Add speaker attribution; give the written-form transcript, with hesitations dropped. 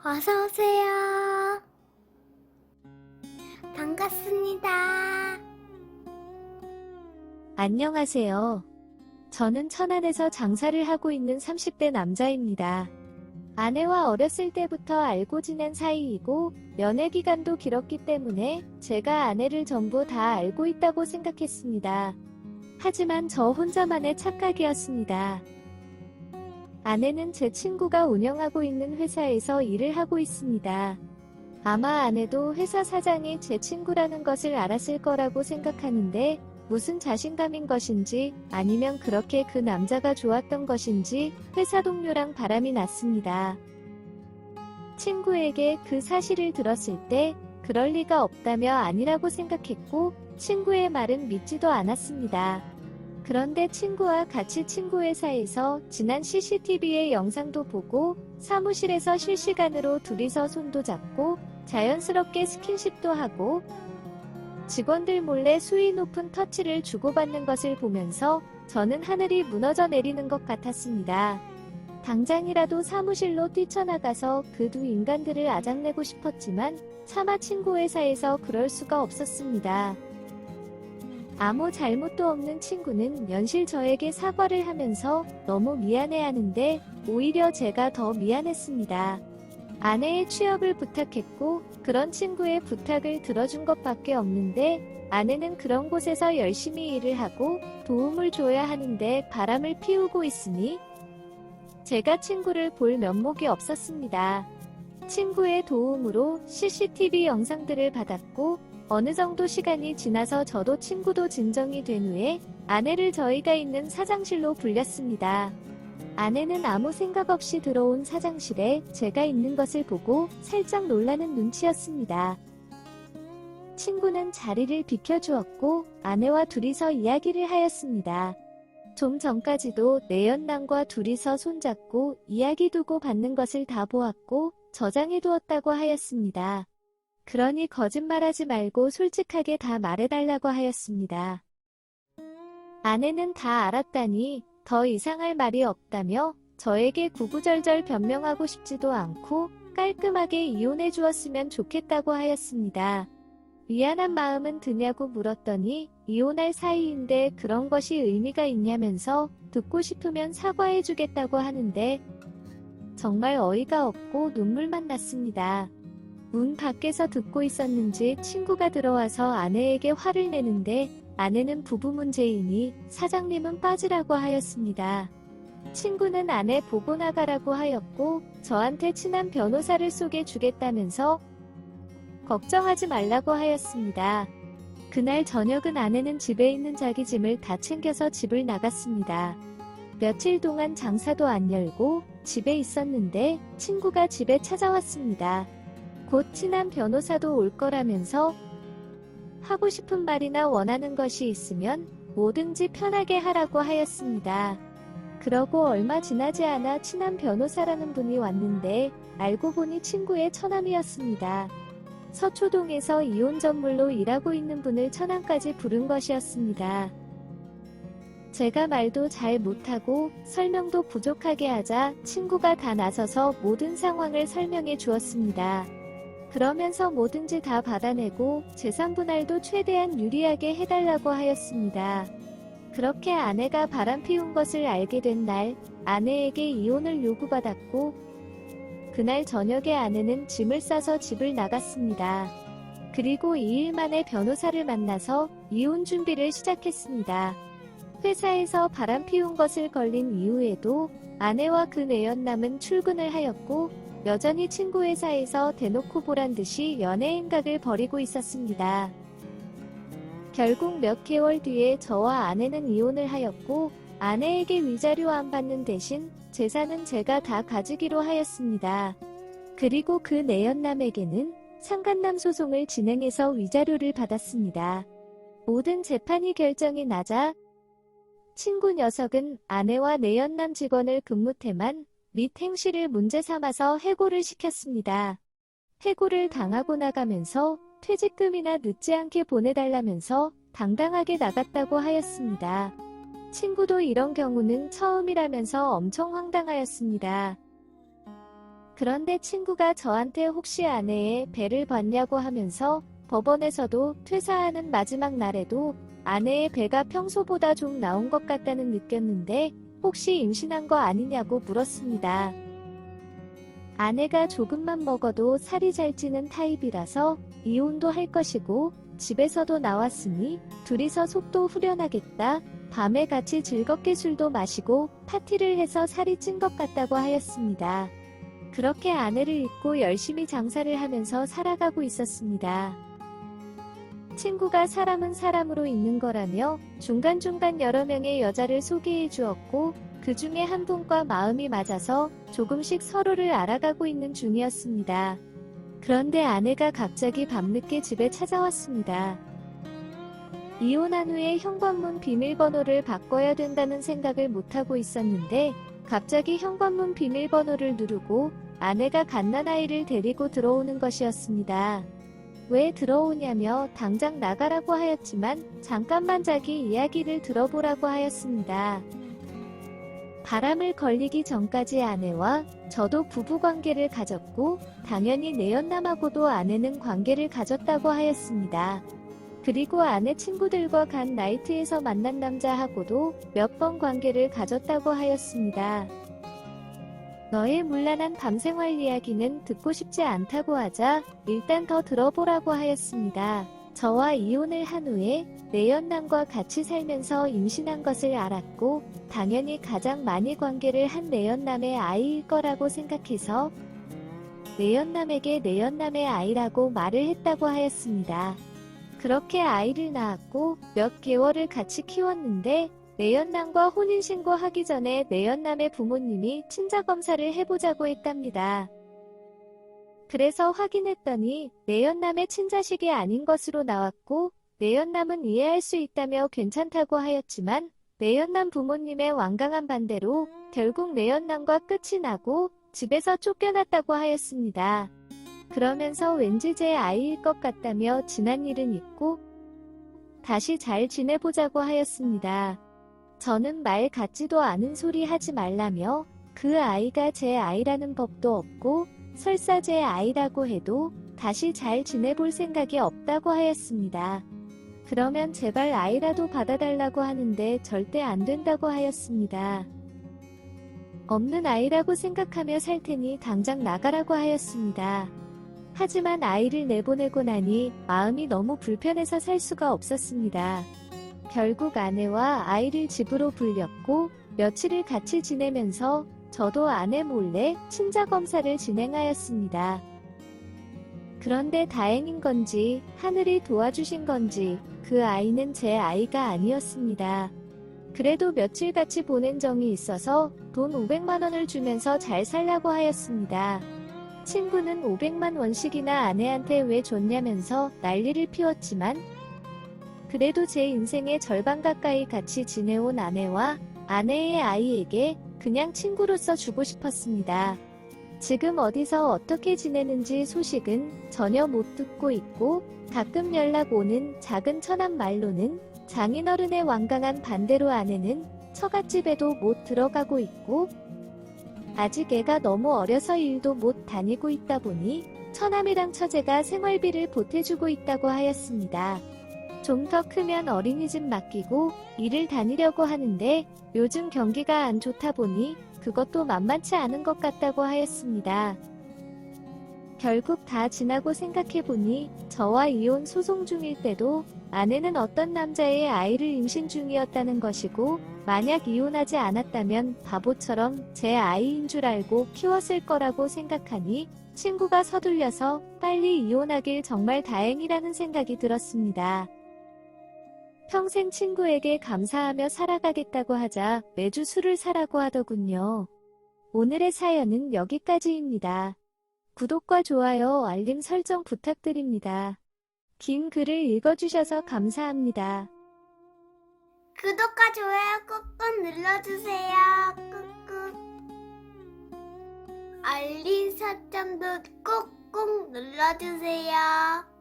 Speaker 1: 어서오세요. 반갑습니다.
Speaker 2: 안녕하세요. 저는 천안에서 장사를 하고 있는 30대 남자입니다. 아내와 어렸을 때부터 알고 지낸 사이이고 연애 기간도 길었기 때문에 제가 아내를 전부 다 알고 있다고 생각했습니다. 하지만 저 혼자만의 착각이었습니다. 아내는 제 친구가 운영하고 있는 회사에서 일을 하고 있습니다. 아마 아내도 회사 사장이 제 친구라는 것을 알았을 거라고 생각하는데 무슨 자신감인 것인지 아니면 그렇게 그 남자가 좋았던 것인지 회사 동료랑 바람이 났습니다. 친구에게 그 사실을 들었을 때 그럴 리가 없다며 아니라고 생각했고 친구의 말은 믿지도 않았습니다. 그런데 친구와 같이 친구 회사에서 지난 CCTV의 영상도 보고 사무실에서 실시간으로 둘이서 손도 잡고 자연스럽게 스킨십도 하고 직원들 몰래 수위 높은 터치를 주고받는 것을 보면서 저는 하늘이 무너져 내리는 것 같았습니다. 당장이라도 사무실로 뛰쳐나가서 그 두 인간들을 아작내고 싶었지만 차마 친구 회사에서 그럴 수가 없었습니다. 아무 잘못도 없는 친구는 연실 저에게 사과를 하면서 너무 미안해하는데 오히려 제가 더 미안했습니다. 아내의 취업을 부탁했고 그런 친구의 부탁을 들어준 것밖에 없는데 아내는 그런 곳에서 열심히 일을 하고 도움을 줘야 하는데 바람을 피우고 있으니 제가 친구를 볼 면목이 없었습니다. 친구의 도움으로 CCTV 영상들을 받았고 어느 정도 시간이 지나서 저도 친구도 진정이 된 후에 아내를 저희가 있는 사장실로 불렸습니다. 아내는 아무 생각 없이 들어온 사장실에 제가 있는 것을 보고 살짝 놀라는 눈치였습니다. 친구는 자리를 비켜주었고 아내와 둘이서 이야기를 하였습니다. 좀 전까지도 내연남과 둘이서 손잡고 이야기 두고 받는 것을 다 보았고 저장해두었다고 하였습니다. 그러니 거짓말하지 말고 솔직하게 다 말해달라고 하였습니다. 아내는 다 알았다니 더 이상할 말이 없다며 저에게 구구절절 변명하고 싶지도 않고 깔끔하게 이혼해 주었으면 좋겠다고 하였습니다. 미안한 마음은 드냐고 물었더니 이혼할 사이인데 그런 것이 의미가 있냐면서 듣고 싶으면 사과해 주겠다고 하는데 정말 어이가 없고 눈물만 났습니다. 문 밖에서 듣고 있었는지 친구가 들어와서 아내에게 화를 내는데 아내는 부부 문제이니 사장님은 빠지라고 하였습니다. 친구는 아내 보고 나가라고 하였고 저한테 친한 변호사를 소개주겠다면서 걱정하지 말라고 하였습니다. 그날 저녁은 아내는 집에 있는 자기 짐을 다 챙겨서 집을 나갔습니다. 며칠 동안 장사도 안 열고 집에 있었는데 친구가 집에 찾아왔습니다. 곧 친한 변호사도 올 거라면서 하고 싶은 말이나 원하는 것이 있으면 뭐든지 편하게 하라고 하였습니다. 그러고 얼마 지나지 않아 친한 변호사라는 분이 왔는데 알고 보니 친구의 처남이었습니다. 서초동에서 이혼 전물로 일하고 있는 분을 천안까지 부른 것이었습니다. 제가 말도 잘 못하고 설명도 부족하게 하자 친구가 다 나서서 모든 상황을 설명해 주었습니다. 그러면서 뭐든지 다 받아내고 재산 분할도 최대한 유리하게 해달라고 하였습니다. 그렇게 아내가 바람 피운 것을 알게 된 날 아내에게 이혼을 요구받았고 그날 저녁에 아내는 짐을 싸서 집을 나갔습니다. 그리고 2일 만에 변호사를 만나서 이혼 준비를 시작했습니다. 회사에서 바람 피운 것을 걸린 이후에도 아내와 그 내연남은 출근을 하였고 여전히 친구 회사에서 대놓고 보란 듯이 연애 행각을 벌이고 있었습니다. 결국 몇 개월 뒤에 저와 아내는 이혼을 하였고 아내에게 위자료 안 받는 대신 재산은 제가 다 가지기로 하였습니다. 그리고 그 내연남에게는 상간남 소송을 진행해서 위자료를 받았습니다. 모든 재판이 결정이 나자 친구 녀석은 아내와 내연남 직원을 근무태만 및 행실을 문제 삼아서 해고를 시켰습니다. 해고를 당하고 나가면서 퇴직금이나 늦지 않게 보내달라면서 당당하게 나갔다고 하였습니다. 친구도 이런 경우는 처음이라면서 엄청 황당하였습니다. 그런데 친구가 저한테 혹시 아내의 배를 봤냐고 하면서 법원에서도 퇴사하는 마지막 날에도 아내의 배가 평소보다 좀 나온 것 같다는 느꼈는데 혹시 임신한 거 아니냐고 물었습니다. 아내가 조금만 먹어도 살이 잘 찌는 타입이라서 이혼도 할 것이고 집에서도 나왔으니 둘이서 속도 후련하겠다. 밤에 같이 즐겁게 술도 마시고 파티를 해서 살이 찐 것 같다고 하였습니다. 그렇게 아내를 잊고 열심히 장사를 하면서 살아가고 있었습니다. 친구가 사람은 사람으로 있는 거라며 중간중간 여러 명의 여자를 소개해 주었고 그 중에 한 분과 마음이 맞아서 조금씩 서로를 알아가고 있는 중이었습니다. 그런데 아내가 갑자기 밤늦게 집에 찾아왔습니다. 이혼한 후에 현관문 비밀번호를 바꿔야 된다는 생각을 못하고 있었는데 갑자기 현관문 비밀번호를 누르고 아내가 갓난아이를 데리고 들어오는 것이었습니다. 왜 들어오냐며 당장 나가라고 하였지만 잠깐만 자기 이야기를 들어보라고 하였습니다. 바람을 걸리기 전까지 아내와 저도 부부관계를 가졌고 당연히 내연남하고도 아내는 관계를 가졌다고 하였습니다. 그리고 아내 친구들과 간 나이트에서 만난 남자하고도 몇 번 관계를 가졌다고 하였습니다. 너의 문란한 밤생활 이야기는 듣고 싶지 않다고 하자 일단 더 들어보라고 하였습니다. 저와 이혼을 한 후에 내연남과 같이 살면서 임신한 것을 알았고 당연히 가장 많이 관계를 한 내연남의 아이일 거라고 생각해서 내연남에게 내연남의 아이라고 말을 했다고 하였습니다. 그렇게 아이를 낳았고 몇 개월을 같이 키웠는데 내연남과 혼인신고하기 전에 내연남의 부모님이 친자검사를 해보자고 했답니다. 그래서 확인했더니 내연남의 친자식이 아닌 것으로 나왔고 내연남은 이해할 수 있다며 괜찮다고 하였지만 내연남 부모님의 완강한 반대로 결국 내연남과 끝이 나고 집에서 쫓겨났다고 하였습니다. 그러면서 왠지 제 아이일 것 같다며 지난 일은 잊고 다시 잘 지내보자고 하였습니다. 저는 말 같지도 않은 소리 하지 말라며 그 아이가 제 아이라는 법도 없고 설사 제 아이라고 해도 다시 잘 지내볼 생각이 없다고 하였습니다. 그러면 제발 아이라도 받아달라고 하는데 절대 안 된다고 하였습니다. 없는 아이라고 생각하며 살 테니 당장 나가라고 하였습니다. 하지만 아이를 내보내고 나니 마음이 너무 불편해서 살 수가 없었습니다. 결국 아내와 아이를 집으로 불렸고 며칠을 같이 지내면서 저도 아내 몰래 친자검사를 진행하였습니다. 그런데 다행인 건지 하늘이 도와주신 건지 그 아이는 제 아이가 아니었습니다. 그래도 며칠 같이 보낸 정이 있어서 돈 500만 원을 주면서 잘 살라고 하였습니다. 친구는 500만 원씩이나 아내한테 왜 줬냐면서 난리를 피웠지만 그래도 제 인생의 절반 가까이 같이 지내온 아내와 아내의 아이에게 그냥 친구로서 주고 싶었습니다. 지금 어디서 어떻게 지내는지 소식은 전혀 못 듣고 있고 가끔 연락 오는 작은 천한 말로는 장인어른의 완강한 반대로 아내는 처갓집에도 못 들어가고 있고 아직 애가 너무 어려서 일도 못 다니고 있다 보니 처남이랑 처제가 생활비를 보태주고 있다고 하였습니다. 좀 더 크면 어린이집 맡기고 일을 다니려고 하는데 요즘 경기가 안 좋다 보니 그것도 만만치 않은 것 같다고 하였습니다. 결국 다 지나고 생각해보니 저와 이혼 소송 중일 때도 아내는 어떤 남자의 아이를 임신 중이었다는 것이고 만약 이혼하지 않았다면 바보처럼 제 아이인 줄 알고 키웠을 거라고 생각하니 친구가 서둘려서 빨리 이혼하길 정말 다행이라는 생각이 들었습니다. 평생 친구에게 감사하며 살아가겠다고 하자 매주 술을 사라고 하더군요. 오늘의 사연은 여기까지입니다. 구독과 좋아요, 알림 설정 부탁드립니다. 긴 글을 읽어주셔서 감사합니다.
Speaker 1: 구독과 좋아요 꾹꾹 눌러주세요. 꾹꾹. 알림 설정도 꾹꾹 눌러주세요.